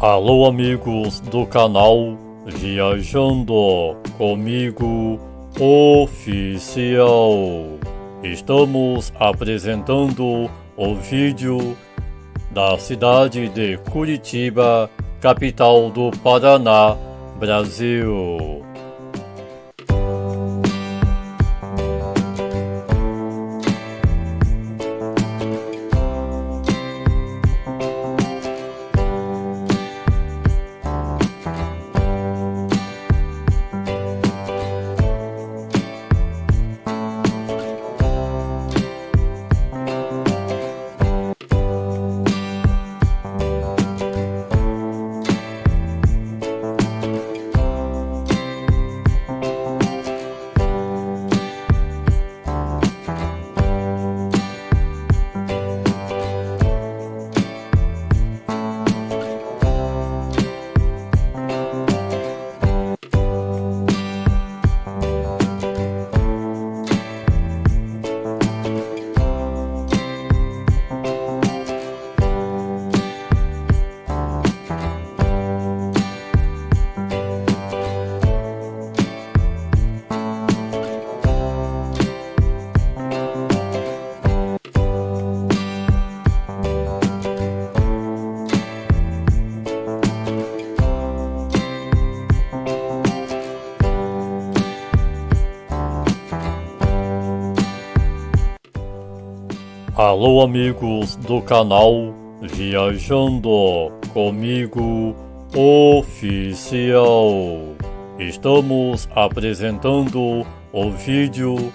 Alô, amigos do canal Viajando Comigo Oficial. Estamos apresentando o vídeo da cidade de Curitiba, capital do Paraná, Brasil. Alô, amigos do canal Viajando Comigo Oficial. Estamos apresentando o vídeo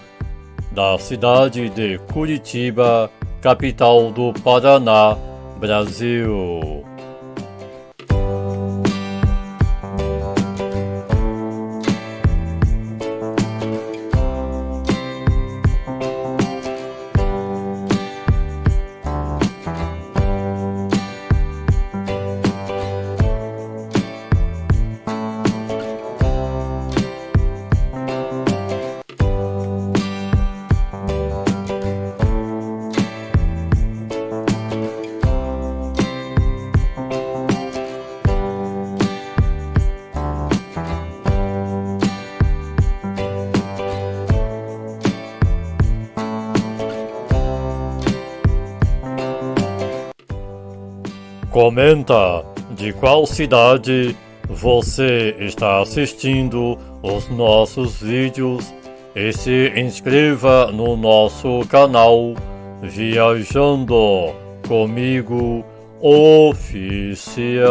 da cidade de Curitiba, capital do Paraná, Brasil. Comenta de qual cidade você está assistindo os nossos vídeos e se inscreva no nosso canal Viajando Comigo Oficial.